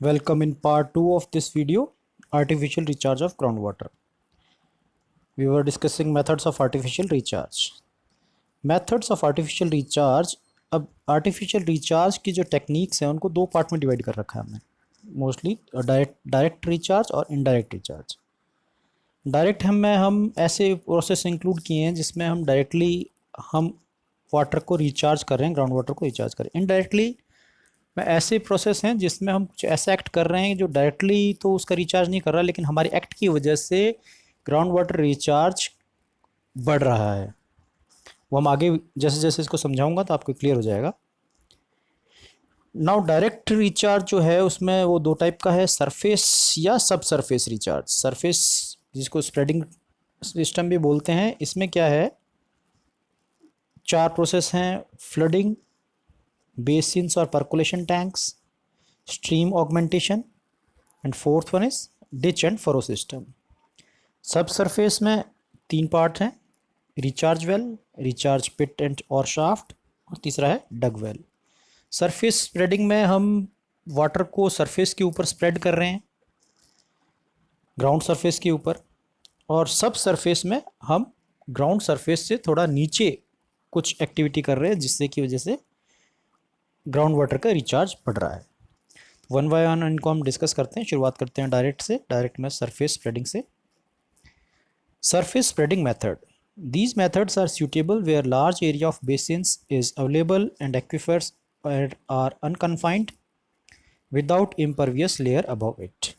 Welcome in part 2 of this video, artificial recharge of groundwater. We were discussing methods of artificial recharge. Methods of artificial recharge, अब artificial recharge की जो techniques हैं उनको दो part में divide कर रखा है हमने, मोस्टली डायरेक्ट रिचार्ज और इनडायरेक्ट रिचार्ज। डायरेक्ट हम ऐसे प्रोसेस इंक्लूड किए हैं जिसमें हम डायरेक्टली हम वाटर को रिचार्ज कर रहे हैं, ग्राउंड वाटर को रिचार्ज कर रहे हैं। इनडायरेक्टली में ऐसे प्रोसेस हैं जिसमें हम कुछ ऐसा एक्ट कर रहे हैं जो डायरेक्टली तो उसका रिचार्ज नहीं कर रहा, लेकिन हमारे एक्ट की वजह से ग्राउंड वाटर रिचार्ज बढ़ रहा है। वो हम आगे जैसे जैसे इसको समझाऊंगा तो आपको क्लियर हो जाएगा। नाउ डायरेक्ट रिचार्ज जो है उसमें वो दो टाइप का है, सरफेस या सब सरफेस रिचार्ज। सरफेस जिसको स्प्रेडिंग सिस्टम भी बोलते हैं, इसमें क्या है, चार प्रोसेस हैं: फ्लडिंग, बेसिन्स और percolation tanks, stream augmentation and fourth one is ditch and furrow system. Sub surface में तीन पार्ट हैं: recharge well, recharge pit and और शाफ्ट, और तीसरा है डग वेल। सरफेस स्प्रेडिंग में हम वाटर को सरफेस के ऊपर स्प्रेड कर रहे हैं, ग्राउंड सरफेस के ऊपर, और सब सरफेस में हम ग्राउंड सरफेस से थोड़ा नीचे कुछ एक्टिविटी कर रहे हैं जिससे की वजह से ग्राउंड वाटर का रिचार्ज बढ़ रहा है। वन बाय वन इनको हम डिस्कस करते हैं। शुरुआत करते हैं डायरेक्ट से। डायरेक्ट में सरफेस स्प्रेडिंग से। Surface spreading method, these methods are suitable where large area of basins is available and aquifers are unconfined without impervious layer above it।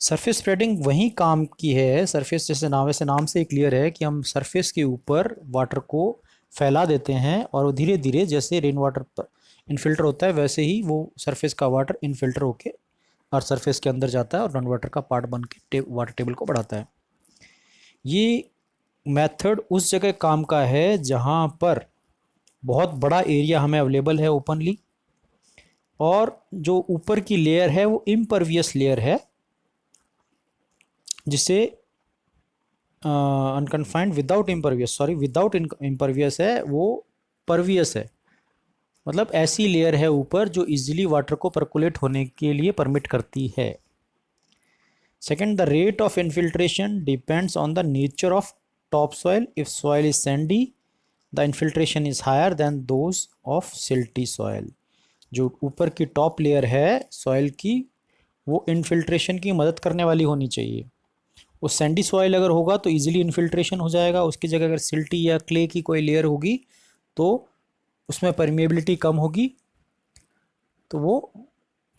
Surface spreading वही काम की है, सरफेस जैसे नाम से क्लियर है कि हम सरफेस के ऊपर वाटर को फैला देते हैं और धीरे धीरे जैसे रेन वाटर इनफिल्टर होता है वैसे ही वो सरफेस का वाटर इनफिल्टर होके और सरफेस के अंदर जाता है और ग्राउंड वाटर का पार्ट बन के वाटर टेबल को बढ़ाता है। ये मेथड उस जगह काम का है जहाँ पर बहुत बड़ा एरिया हमें अवेलेबल है ओपनली, और जो ऊपर की लेयर है वो इम्परवियस लेयर है, जिसे unconfined without impervious, sorry without impervious है, वो परवियस है, मतलब ऐसी लेयर है ऊपर जो इजीली वाटर को परकुलेट होने के लिए परमिट करती है। Second, the rate of infiltration depends on the nature of top soil. If soil is sandy the infiltration is higher than those of silty soil. जो ऊपर की टॉप लेयर है सॉइल की वो इनफिल्ट्रेशन की मदद करने वाली होनी चाहिए। वो सैंडी सॉइल अगर होगा तो इजीली इनफिल्ट्रेशन हो जाएगा, उसकी जगह अगर सिल्टी या क्ले की कोई लेयर होगी तो उसमें परमिएबिलिटी कम होगी, तो वो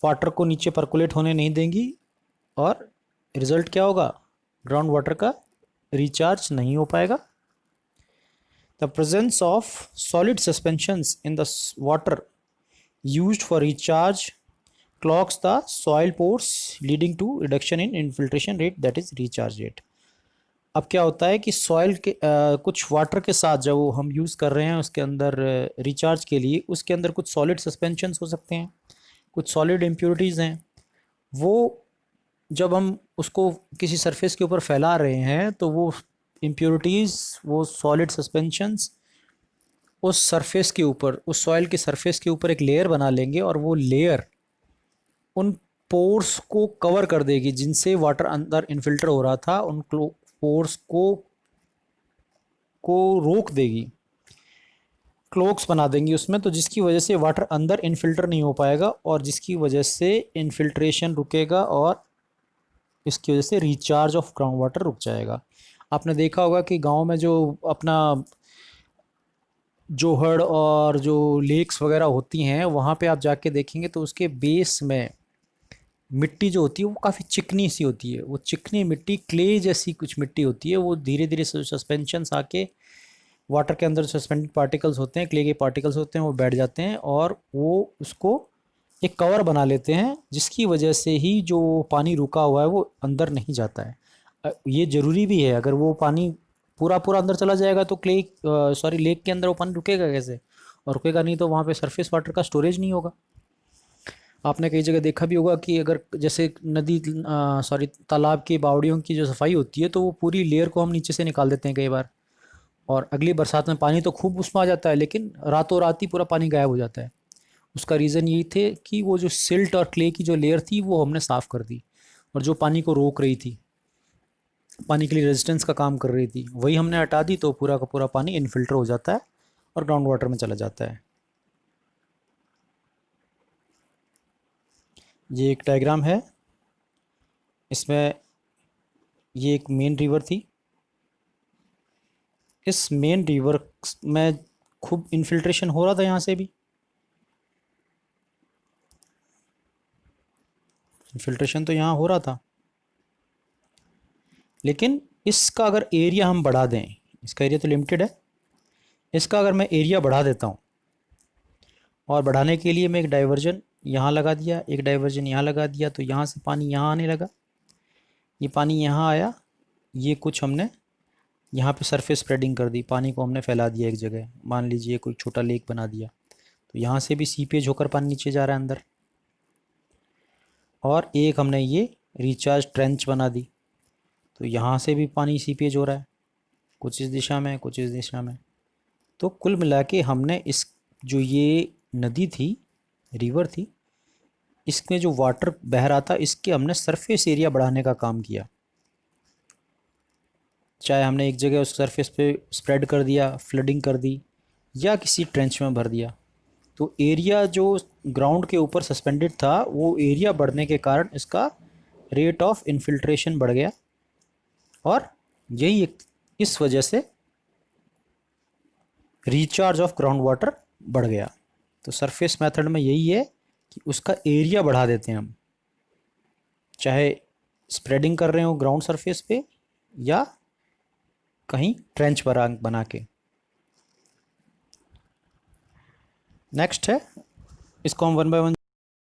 वाटर को नीचे परकुलेट होने नहीं देंगी और रिजल्ट क्या होगा, ग्राउंड वाटर का रिचार्ज नहीं हो पाएगा। The presence of solid suspensions in the water used for recharge clogs the soil pores leading to reduction in infiltration rate, that is recharge rate। अब क्या होता है कि सॉइल के कुछ वाटर के साथ जब वो हम यूज़ कर रहे हैं उसके अंदर रिचार्ज के लिए, उसके अंदर कुछ सॉलिड सस्पेंशंस हो सकते हैं, कुछ सॉलिड इम्प्योरिटीज़ हैं। वो जब हम उसको किसी सरफेस के ऊपर फैला रहे हैं तो वो इम्प्योरिटीज़, वो सॉलिड सस्पेंशंस उस सरफेस के ऊपर, उस सॉइल के सरफेस के ऊपर एक लेयर बना लेंगे और वो लेयर उन पोर्स को कवर कर देगी जिनसे वाटर अंदर इनफिल्टर हो रहा था, उन पोर्स को रोक देगी, क्लोक्स बना देंगी उसमें, तो जिसकी वजह से वाटर अंदर इनफिल्टर नहीं हो पाएगा और जिसकी वजह से इनफिल्ट्रेशन रुकेगा और इसकी वजह से रिचार्ज ऑफ ग्राउंड वाटर रुक जाएगा। आपने देखा होगा कि गांव में जो अपना जोहड़ और जो लेक्स वगैरह होती हैं वहाँ पे आप जाके देखेंगे तो उसके बेस में मिट्टी जो होती है वो काफ़ी चिकनी सी होती है। वो चिकनी मिट्टी, क्ले जैसी कुछ मिट्टी होती है, वो धीरे धीरे सस्पेंशंस आके वाटर के अंदर सस्पेंडेड पार्टिकल्स होते हैं, क्ले के पार्टिकल्स होते हैं, वो बैठ जाते हैं और वो उसको एक कवर बना लेते हैं, जिसकी वजह से ही जो पानी रुका हुआ है वो अंदर नहीं जाता है। ये ज़रूरी भी है, अगर वो पानी पूरा पूरा अंदर चला जाएगा तो लेक के अंदर वो पानी रुकेगा कैसे, और रुकेगा नहीं तो वहाँ पे सरफेस वाटर का स्टोरेज नहीं होगा। आपने कई जगह देखा भी होगा कि अगर जैसे तालाब की बावड़ियों की जो सफाई होती है तो वो पूरी लेयर को हम नीचे से निकाल देते हैं कई बार, और अगली बरसात में पानी तो खूब उसमें आ जाता है लेकिन रातों रात ही पूरा पानी गायब हो जाता है। उसका रीज़न यही थे कि वो जो सिल्ट और क्ले की जो लेयर थी वो हमने साफ़ कर दी, और जो पानी को रोक रही थी, पानी के लिए रेजिस्टेंस का काम कर रही थी, वही हमने हटा दी, तो पूरा का पूरा पानी इनफिल्टर हो जाता है और ग्राउंड वाटर में चला जाता है। ये एक डायग्राम है, इसमें ये एक मेन रिवर थी। इस मेन रिवर में खूब इनफिल्ट्रेशन हो रहा था, यहाँ से भी इनफिल्ट्रेशन तो यहाँ हो रहा था, लेकिन इसका अगर एरिया हम बढ़ा दें, इसका एरिया तो लिमिटेड है, इसका अगर मैं एरिया बढ़ा देता हूँ, और बढ़ाने के लिए मैं एक डाइवर्जन यहाँ लगा दिया, एक डाइवर्जन यहाँ लगा दिया, तो यहाँ से पानी यहाँ आने लगा, ये पानी यहाँ आया, ये कुछ हमने यहाँ पे सरफेस स्प्रेडिंग कर दी, पानी को हमने फैला दिया एक जगह, मान लीजिए कोई छोटा लेक बना दिया, तो यहाँ से भी सीपेज होकर पानी नीचे जा रहा है अंदर। और एक हमने ये रिचार्ज ट्रेंच बना दी, तो यहाँ से भी पानी सीपेज हो रहा है, कुछ इस दिशा में, कुछ इस दिशा में। तो कुल मिला के हमने इस जो ये नदी थी, रिवर थी, इसमें जो वाटर बह रहा था, इसके हमने सरफेस एरिया बढ़ाने का काम किया। चाहे हमने एक जगह उस सरफेस पे स्प्रेड कर दिया, फ्लडिंग कर दी, या किसी ट्रेंच में भर दिया, तो एरिया जो ग्राउंड के ऊपर सस्पेंडेड था, वो एरिया बढ़ने के कारण इसका रेट ऑफ इनफिल्ट्रेशन बढ़ गया, और यही इस वजह से रिचार्ज ऑफ ग्राउंड वाटर बढ़ गया। तो सरफेस मेथड में यही है कि उसका एरिया बढ़ा देते हैं हम, चाहे स्प्रेडिंग कर रहे हो ग्राउंड सरफेस पे या कहीं ट्रेंच बना के। नेक्स्ट है, इसको हम वन बाय वन